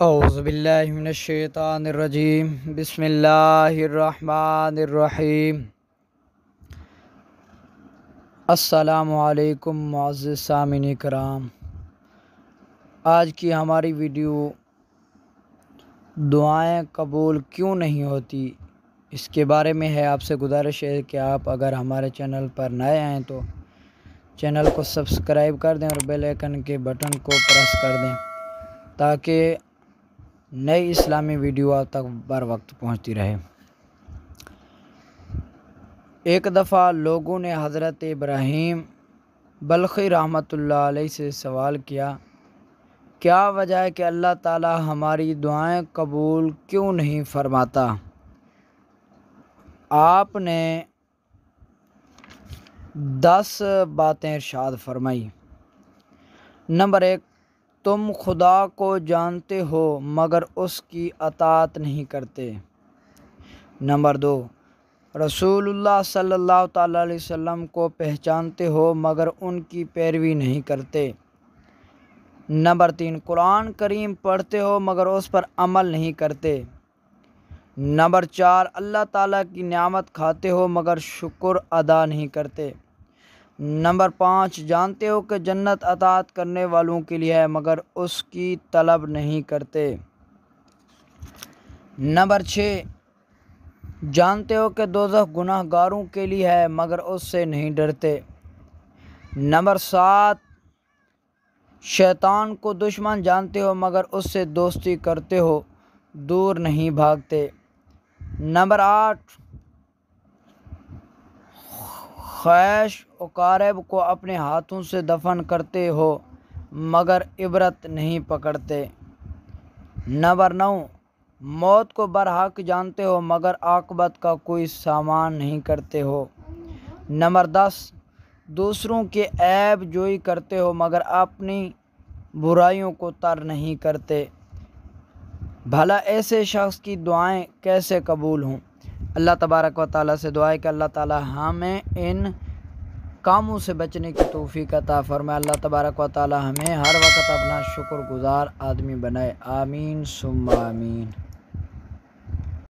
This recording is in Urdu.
اعوذ باللہ من الشیطان الرجیم بسم اللہ الرحمن الرحیم۔ السلام علیکم معزز سامعین کرام، آج کی ہماری ویڈیو دعائیں قبول کیوں نہیں ہوتی اس کے بارے میں ہے۔ آپ سے گزارش ہے کہ آپ اگر ہمارے چینل پر نئے ہیں تو چینل کو سبسکرائب کر دیں اور بیل آئیکن کے بٹن کو پریس کر دیں تاکہ نئی اسلامی ویڈیو آپ تک بر وقت پہنچتی رہے۔ ایک دفعہ لوگوں نے حضرت ابراہیم بلخی رحمۃ اللہ علیہ سے سوال کیا، کیا وجہ ہے کہ اللہ تعالی ہماری دعائیں قبول کیوں نہیں فرماتا؟ آپ نے 10 باتیں ارشاد فرمائی۔ نمبر 1، تم خدا کو جانتے ہو مگر اس کی اطاعت نہیں کرتے۔ نمبر 2، رسول اللہ صلی اللہ تعالیٰ علیہ وسلم کو پہچانتے ہو مگر ان کی پیروی نہیں کرتے۔ نمبر 3، قرآن کریم پڑھتے ہو مگر اس پر عمل نہیں کرتے۔ نمبر 4، اللہ تعالیٰ کی نعمت کھاتے ہو مگر شکر ادا نہیں کرتے۔ نمبر 5، جانتے ہو کہ جنت اطاعت کرنے والوں کے لیے ہے مگر اس کی طلب نہیں کرتے۔ نمبر 6، جانتے ہو کہ دوزخ گناہ گاروں کے لیے ہے مگر اس سے نہیں ڈرتے۔ نمبر 7، شیطان کو دشمن جانتے ہو مگر اس سے دوستی کرتے ہو، دور نہیں بھاگتے۔ نمبر 8، خیش اقارب کو اپنے ہاتھوں سے دفن کرتے ہو مگر عبرت نہیں پکڑتے۔ نمبر 9، موت کو برحق جانتے ہو مگر عاقبت کا کوئی سامان نہیں کرتے ہو۔ نمبر 10، دوسروں کے عیب جوئی کرتے ہو مگر اپنی برائیوں کو تر نہیں کرتے۔ بھلا ایسے شخص کی دعائیں کیسے قبول ہوں؟ اللہ تبارک و تعالیٰ سے دعا ہے کہ اللہ تعالیٰ ہمیں ان کاموں سے بچنے کی توفیق عطا فرمائے۔ اللہ تبارک و تعالیٰ ہمیں ہر وقت اپنا شکر گزار آدمی بنائے۔ آمین ثم آمین۔